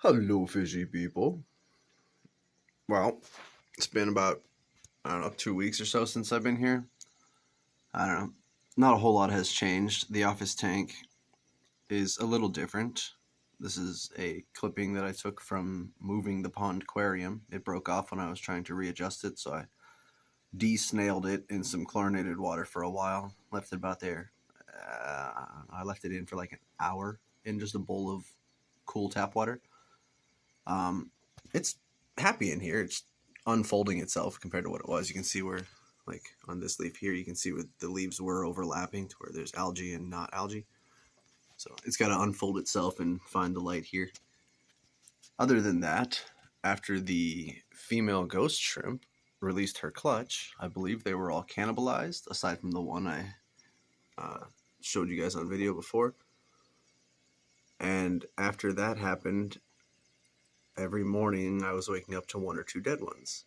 Hello, fishy people. Well, it's been about, I don't know, 2 weeks or so since I've been here. I don't know. Not a whole lot has changed. The office tank is a little different. This is a clipping that I took from moving the pond aquarium. It broke off when I was trying to readjust it, so I de-snailed it in some chlorinated water for a while. Left it about there. I left it in for like an hour in just a bowl of cool tap water. It's happy in here. It's unfolding itself compared to what it was. You can see where, like on this leaf here, you can see where the leaves were overlapping to where there's algae and not algae. So it's got to unfold itself and find the light here. Other than that, after the female ghost shrimp released her clutch, I believe they were all cannibalized, aside from the one I showed you guys on video before. And after that happened, every morning I was waking up to one or two dead ones.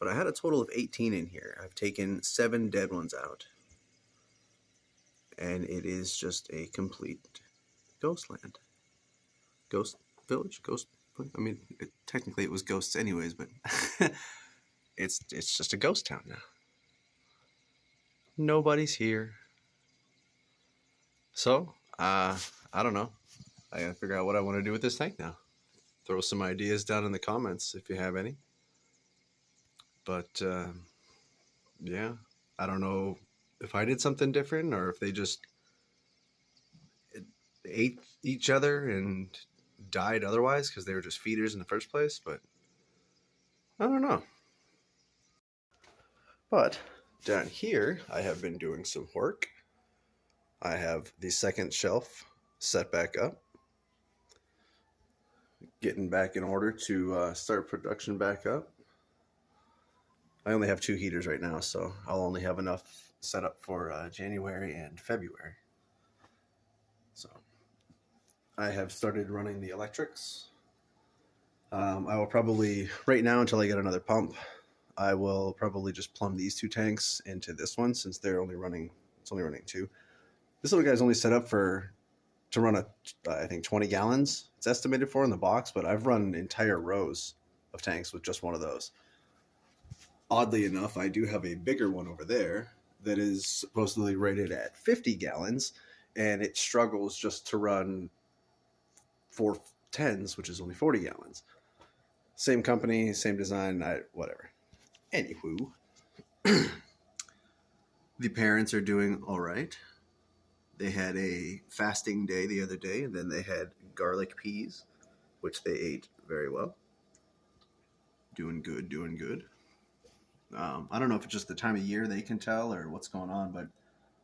But I had a total of 18 in here. I've taken 7 dead ones out. And it is just a complete ghost land. Ghost village? Ghost... I mean, technically it was ghosts anyways, but it's just a ghost town now. Nobody's here. So, I don't know. I gotta figure out what I want to do with this tank now. Throw some ideas down in the comments if you have any. But, yeah, I don't know if I did something different or if they just ate each other and died otherwise because they were just feeders in the first place, but I don't know. But down here, I have been doing some work. I have the second shelf set back up, getting back in order to start production back up. I only have 2 heaters right now, so I'll only have enough set up for January and February. So I have started running the electrics. I will probably, right now until I get another pump, I will probably just plumb these 2 tanks into this one since they're only running, it's only running 2. This little guy's only set up to run I think 20 gallons. It's estimated for in the box, but I've run entire rows of tanks with just one of those. Oddly enough, I do have a bigger one over there that is supposedly rated at 50 gallons, and it struggles just to run 4 10s, which is only 40 gallons. Same company, same design, whatever. Anywho, the parents are doing all right. They had a fasting day the other day, and then they had garlic peas, which they ate very well. Doing good, doing good. I don't know if it's just the time of year they can tell or what's going on, but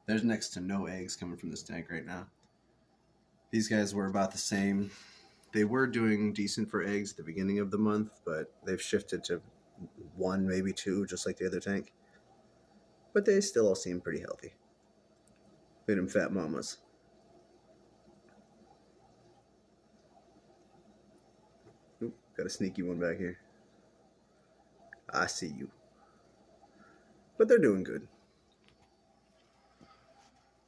there's next to no eggs coming from this tank right now. These guys were about the same. They were doing decent for eggs at the beginning of the month, but they've shifted to 1, maybe 2, just like the other tank. But they still all seem pretty healthy. Feed them fat mamas. Oop, got a sneaky one back here. I see you. But they're doing good.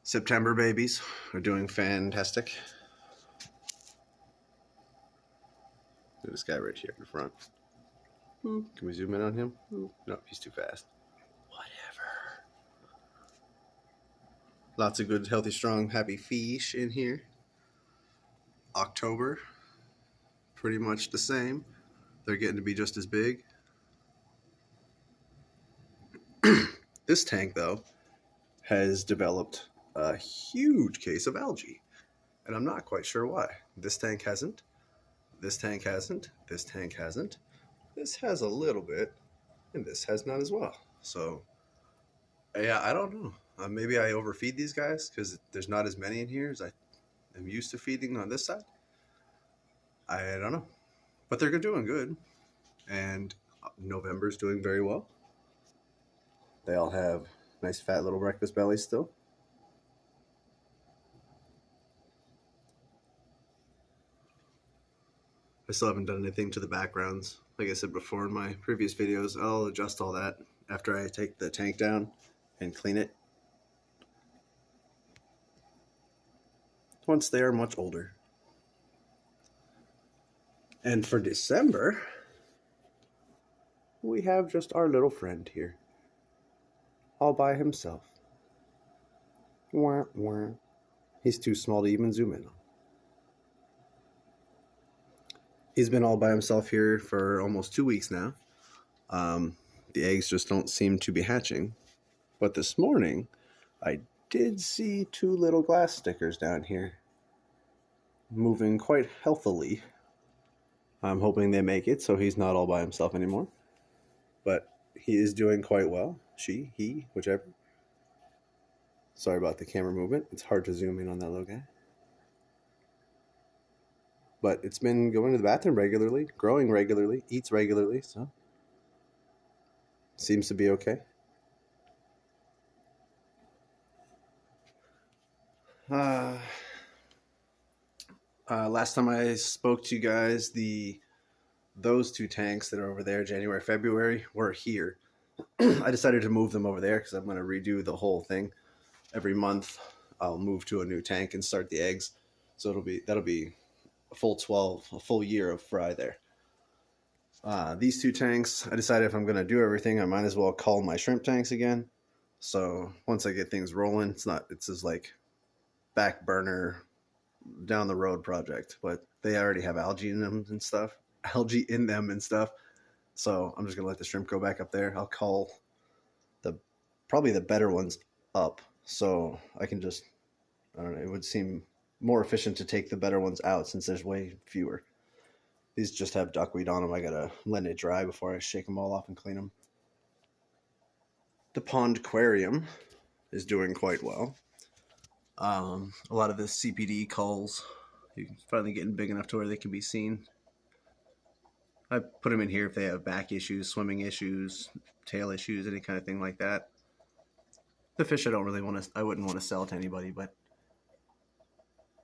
September babies are doing fantastic. Look at this guy right here in front. Can we zoom in on him? No, he's too fast. Whatever. Lots of good, healthy, strong, happy Feeesh in here. October, pretty much the same. They're getting to be just as big. This tank, though, has developed a huge case of algae, and I'm not quite sure why. This tank hasn't. This tank hasn't. This tank hasn't. This has a little bit, and this has not as well. So, yeah, I don't know. Maybe I overfeed these guys because there's not as many in here as I am used to feeding on this side. I don't know. But they're doing good. And November's doing very well. They all have nice fat little breakfast bellies still. I still haven't done anything to the backgrounds. Like I said before in my previous videos, I'll adjust all that after I take the tank down and clean it. Once they are much older. And for December, we have just our little friend here, all by himself. Wah, wah. He's too small to even zoom in on. He's been all by himself here for almost 2 weeks now. The eggs just don't seem to be hatching. But this morning, I did see 2 little glass stickers down here, moving quite healthily. I'm hoping they make it so he's not all by himself anymore. But he is doing quite well. She, he, whichever. Sorry about the camera movement. It's hard to zoom in on that little guy. But it's been going to the bathroom regularly, growing regularly, eats regularly, so seems to be okay. Last time I spoke to you guys, those 2 tanks that are over there, January, February, were here. I decided to move them over there because I'm going to redo the whole thing. Every month, I'll move to a new tank and start the eggs. So that'll be a full year of fry there. These 2 tanks, I decided if I'm going to do everything, I might as well call my shrimp tanks again. So once I get things rolling, it's just like back burner down the road project, but they already have algae in them and stuff. So I'm just going to let the shrimp go back up there. I'll call probably the better ones up. So I can just, I don't know, it would seem more efficient to take the better ones out since there's way fewer. These just have duckweed on them. I gotta let it dry before I shake them all off and clean them. The pond aquarium is doing quite well. A lot of the CPD culls are finally getting big enough to where they can be seen. I put them in here if they have back issues, swimming issues, tail issues, any kind of thing like that. The fish I wouldn't want to sell to anybody, but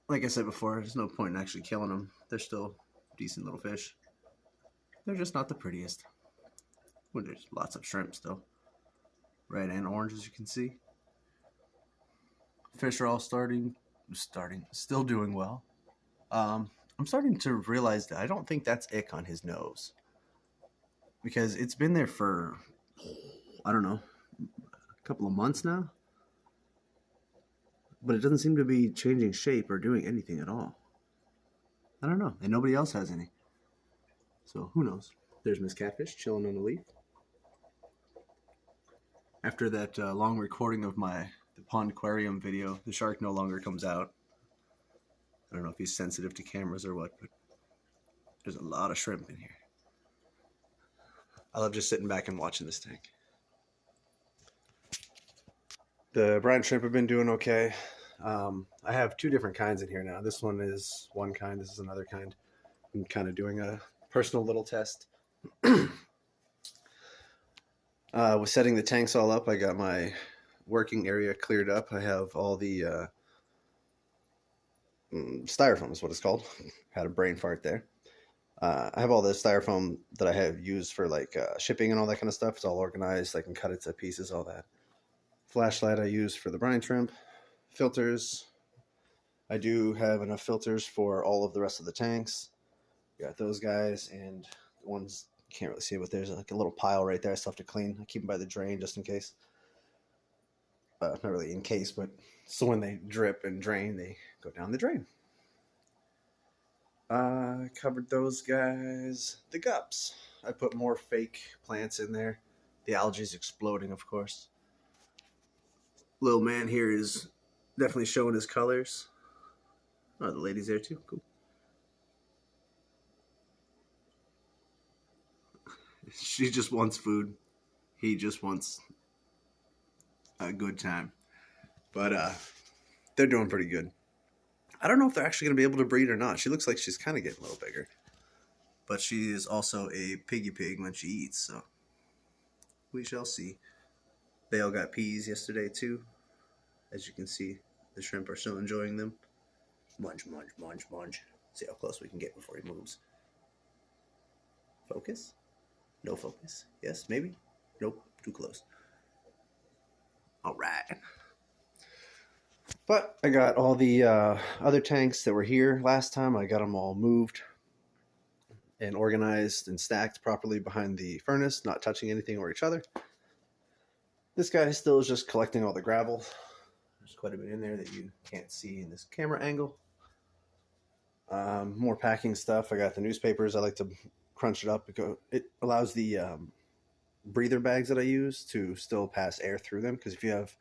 like I said before, there's no point in actually killing them. They're still decent little fish. They're just not the prettiest. Well, there's lots of shrimp still. Red and orange, as you can see. Fish are all still doing well. I'm starting to realize that I don't think that's ick on his nose. Because it's been there for, I don't know, a couple of months now. But it doesn't seem to be changing shape or doing anything at all. I don't know. And nobody else has any. So who knows? There's Miss Catfish chilling on the leaf. After that long recording of the pond aquarium video, the shark no longer comes out. I don't know if he's sensitive to cameras or what, but there's a lot of shrimp in here. I love just sitting back and watching this tank. The brine shrimp have been doing okay. I have 2 different kinds in here now. This one is one kind. This is another kind. I'm kind of doing a personal little test. With setting the tanks all up, I got my working area cleared up. I have all the styrofoam is what it's called. Had a brain fart there. I have all the styrofoam that I have used for like shipping and all that kind of stuff. It's all organized. I can cut it to pieces, all that. Flashlight I use for the brine shrimp. Filters. I do have enough filters for all of the rest of the tanks. Got those guys, and the ones you can't really see, but there's like a little pile right there I still have to clean. I keep them by the drain just in case. Not really in case, but so when they drip and drain, they go down the drain. Covered those guys. The gups. I put more fake plants in there. The algae's exploding, of course. Little man here is definitely showing his colors. Oh, the lady's there too. Cool. She just wants food. He just wants a good time. But they're doing pretty good. I don't know if they're actually going to be able to breed or not. She looks like she's kind of getting a little bigger. But she is also a piggy pig when she eats, so we shall see. They all got peas yesterday too. As you can see, the shrimp are still enjoying them. Munch, munch, munch, munch. See how close we can get before he moves. Focus? No focus. Yes, maybe? Nope, too close. All right. But I got all the other tanks that were here last time. I got them all moved. and organized and stacked properly behind the furnace, not touching anything or each other. This guy still is just collecting all the gravel. There's quite a bit in there that you can't see in this camera angle. More packing stuff. I got the newspapers. I like to crunch it up because it allows the breather bags that I use to still pass air through them, because if you have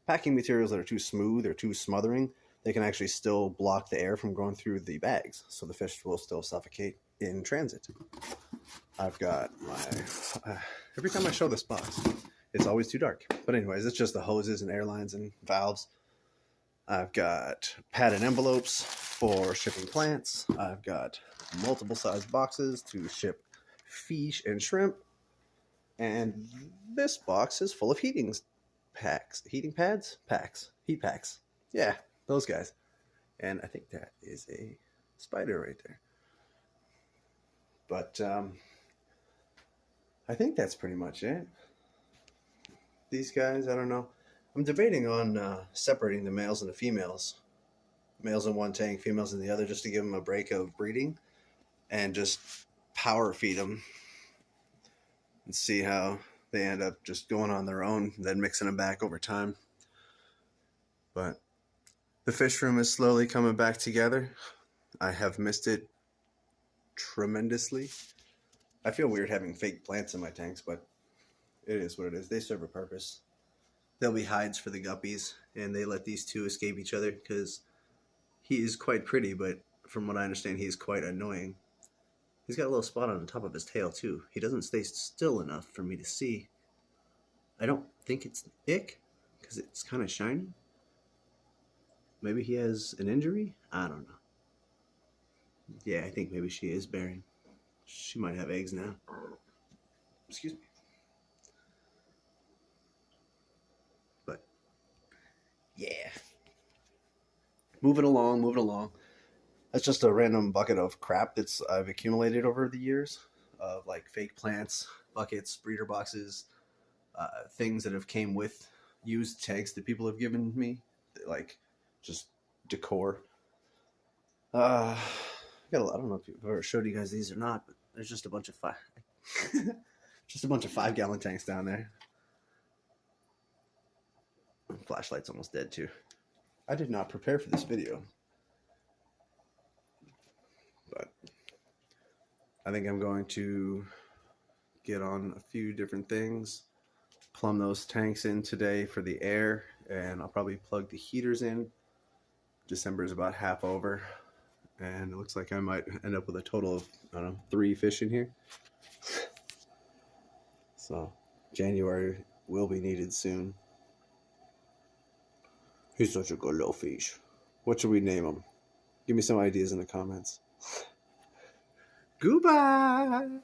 packing materials that are too smooth or too smothering, they can actually still block the air from going through the bags, so the fish will still suffocate in transit. I've got my every time I show this box, it's always too dark, but anyways, it's just the hoses and air lines and valves. I've got padded envelopes for shipping plants. I've got multiple size boxes to ship fish and shrimp. And this box is full of heating packs. Heating pads? Packs. Heat packs. Yeah, those guys. And I think that is a spider right there. But I think that's pretty much it. These guys, I don't know. I'm debating on separating the males and the females. Males in one tank, females in the other, just to give them a break of breeding. And just power feed them. And see how they end up just going on their own, then mixing them back over time. But the fish room is slowly coming back together. I have missed it tremendously. I feel weird having fake plants in my tanks, but it is what it is. They serve a purpose. There'll be hides for the guppies, and they let these two escape each other because he is quite pretty, but from what I understand, he's quite annoying. He's got a little spot on the top of his tail, too. He doesn't stay still enough for me to see. I don't think it's ick, because it's kind of shiny. Maybe he has an injury? I don't know. Yeah, I think maybe she is bearing. She might have eggs now. Excuse me. But, yeah. Moving along, moving along. That's just a random bucket of crap that's I've accumulated over the years of like fake plants, buckets, breeder boxes, things that have came with used tags that people have given me, like just decor. I don't know if I've ever showed you guys these or not, but there's just a bunch of just a bunch of 5-gallon tanks down there. Flashlight's almost dead too. I did not prepare for this video. But I think I'm going to get on a few different things, plumb those tanks in today for the air, and I'll probably plug the heaters in. December is about half over, and it looks like I might end up with a total of, I don't know, 3 fish in here. So January will be needed soon. He's such a good little fish. What should we name him? Give me some ideas in the comments. Goodbye.